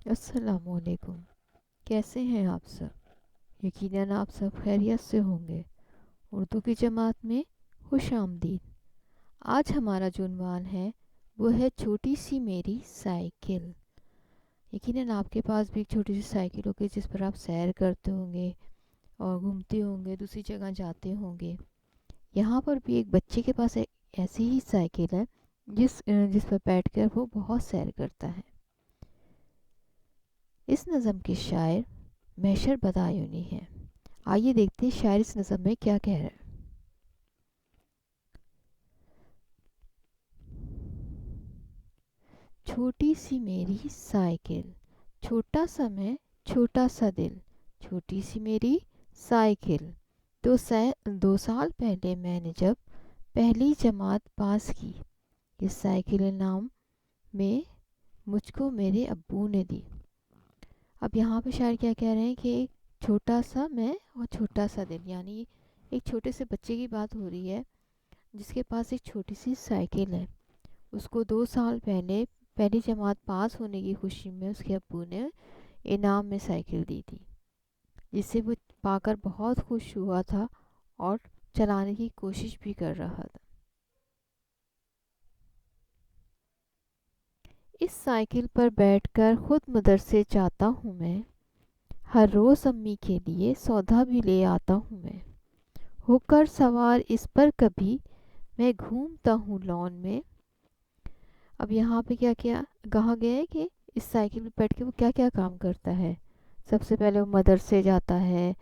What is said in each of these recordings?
السلام علیکم۔ کیسے ہیں آپ سب؟ یقیناً آپ سب خیریت سے ہوں گے۔ اردو کی جماعت میں خوش آمدید۔ آج ہمارا جو عنوان ہے وہ ہے چھوٹی سی میری سائیکل۔ یقیناً آپ کے پاس بھی ایک چھوٹی سی سائیکل ہوگی جس پر آپ سیر کرتے ہوں گے اور گھومتے ہوں گے، دوسری جگہ جاتے ہوں گے۔ یہاں پر بھی ایک بچے کے پاس ایک ایسی ہی سائیکل ہے جس پر بیٹھ کر وہ بہت سیر کرتا ہے۔ اس نظم کے شاعر محشر بدایونی ہیں۔ آئیے دیکھتے ہیں شاعر اس نظم میں کیا کہہ رہے ہیں۔ چھوٹی سی میری سائیکل، چھوٹا سا میں چھوٹا سا دل، چھوٹی سی میری سائیکل۔ 2 سال پہلے میں نے جب پہلی جماعت پاس کی، یہ سائیکل انعام میں مجھ کو میرے ابو نے دی۔ اب یہاں پہ شاعر کیا کہہ رہے ہیں کہ ایک چھوٹا سا میں اور چھوٹا سا دل، یعنی ایک چھوٹے سے بچے کی بات ہو رہی ہے جس کے پاس ایک چھوٹی سی سائیکل ہے۔ اس کو 2 سال پہلے پہلی جماعت پاس ہونے کی خوشی میں اس کے ابو نے انعام میں سائیکل دی تھی، جسے وہ پا کر بہت خوش ہوا تھا اور چلانے کی کوشش بھی کر رہا تھا۔ اس سائیکل پر بیٹھ کر خود مدرسے جاتا ہوں میں، ہر روز امی کے لیے سودا بھی لے آتا ہوں میں، ہو کر سوار اس پر کبھی میں گھومتا ہوں لان میں۔ اب یہاں پہ کیا کیا کہا گیا ہے کہ اس سائیکل پہ بیٹھ کے وہ کیا کیا کام کرتا ہے۔ سب سے پہلے وہ مدرسے جاتا ہے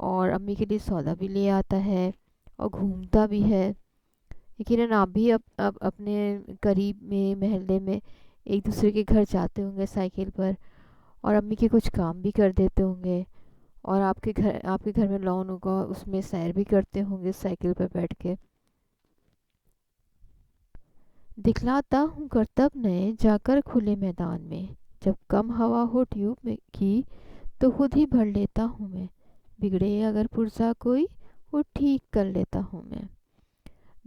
اور امی کے لیے سودا بھی لے آتا ہے اور گھومتا بھی ہے۔ یقیناً آپ بھی اب اپنے قریب میں محلے میں ایک دوسرے کے گھر جاتے ہوں گے سائیکل پر اور امی کے کچھ کام بھی کر دیتے ہوں گے، اور آپ کے گھر میں لان ہوگا، اس میں سیر بھی کرتے ہوں گے سائیکل پر بیٹھ کے۔ دکھلاتا ہوں کرتب نئے جا کر کھلے میدان میں، جب کم ہوا ہو ٹیوب میں کی تو خود ہی بھر لیتا ہوں میں، بگڑے اگر پرزا کوئی وہ ٹھیک کر لیتا ہوں میں۔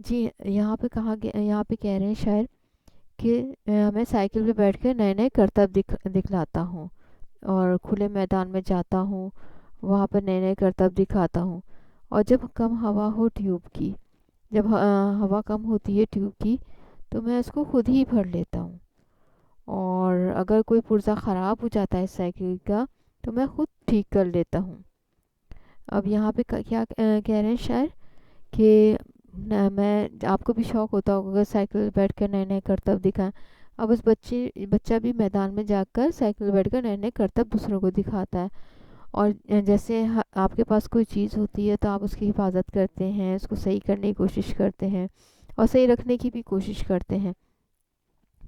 جی یہاں پہ یہاں پہ کہہ رہے ہیں شاعر کہ میں سائیکل پہ بیٹھ کے نئے نئے کرتب دکھلاتا ہوں اور کھلے میدان میں جاتا ہوں، وہاں پر نئے نئے کرتب دکھاتا ہوں، اور جب کم ہوا ہو ٹیوب کی، جب ہوا کم ہوتی ہے ٹیوب کی تو میں اس کو خود ہی بھر لیتا ہوں، اور اگر کوئی پرزا خراب ہو جاتا ہے سائیکل کا تو میں خود ٹھیک کر لیتا ہوں۔ اب یہاں پہ کیا کہہ رہے ہیں شاعر کہ میں آپ کو بھی شوق ہوتا ہوگا سائیکل بیٹھ کر نئے نئے کرتب دکھائیں۔ اب بچہ بھی میدان میں جا کر سائیکل بیٹھ کر نئے نئے کرتب دوسروں کو دکھاتا ہے، اور جیسے آپ کے پاس کوئی چیز ہوتی ہے تو آپ اس کی حفاظت کرتے ہیں، اس کو صحیح کرنے کی کوشش کرتے ہیں اور صحیح رکھنے کی بھی کوشش کرتے ہیں۔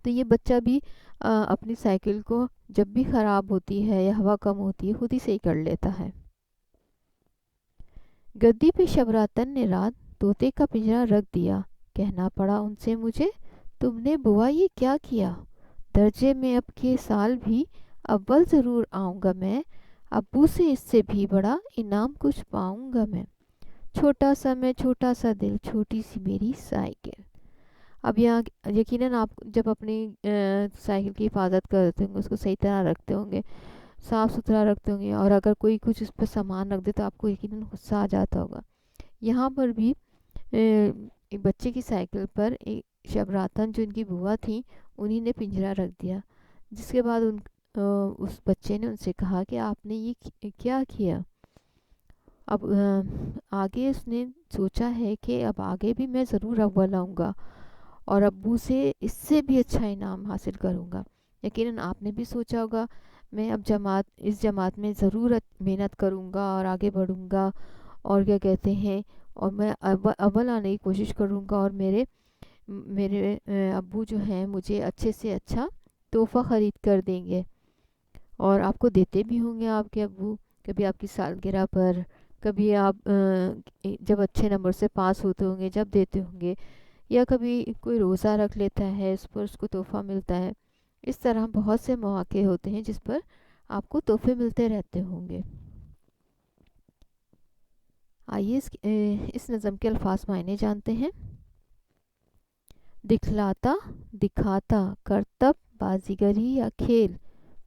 تو یہ بچہ بھی اپنی سائیکل کو جب بھی خراب ہوتی ہے یا ہوا کم ہوتی ہے خود ہی صحیح کر لیتا ہے۔ گدی پہ شبراتن نے رات طوطے کا پنجرا رکھ دیا، کہنا پڑا ان سے مجھے تم نے بوا یہ کیا کیا، درجے میں اب کے سال بھی اول ضرور آؤں گا میں، ابو سے اس سے بھی بڑا انعام کچھ پاؤں گا میں، چھوٹا سا میں چھوٹا سا دل، چھوٹی سی میری سائیکل۔ اب یہاں یقیناً آپ جب اپنی سائیکل کی حفاظت کرتے ہوں گے، اس کو صحیح طرح رکھتے ہوں گے، صاف ستھرا رکھتے ہوں گے، اور اگر کوئی کچھ اس پہ سامان رکھ دے تو آپ کو یقیناً غصہ آ جاتا ہوگا۔ یہاں پر بھی ایک بچے کی سائیکل پر ایک شبراتن جو ان کی بوا تھیں انہی نے پنجرا رکھ دیا، جس کے بعد اس بچے نے ان سے کہا کہ آپ نے یہ کیا کیا۔ اب آگے اس نے سوچا ہے کہ اب آگے بھی میں ضرور اول آؤں گا اور ابو سے اس سے بھی اچھا انعام حاصل کروں گا۔ یقیناً آپ نے بھی سوچا ہوگا میں اب اس جماعت میں ضرور محنت کروں گا اور آگے بڑھوں گا، اور کیا کہتے ہیں، اور میں اول آنے کی کوشش کروں گا، اور میرے ابو جو ہیں مجھے اچھے سے اچھا تحفہ خرید کر دیں گے، اور آپ کو دیتے بھی ہوں گے آپ کے ابو، کبھی آپ کی سالگرہ پر، کبھی آپ جب اچھے نمبر سے پاس ہوتے ہوں گے جب دیتے ہوں گے، یا کبھی کوئی روزہ رکھ لیتا ہے اس پر اس کو تحفہ ملتا ہے۔ اس طرح بہت سے مواقع ہوتے ہیں جس پر آپ کو تحفے ملتے رہتے ہوں گے۔ آئیے اس نظم کے الفاظ معنی جانتے ہیں۔ دکھلاتا دکھاتا کرتب بازیگری یا کھیل،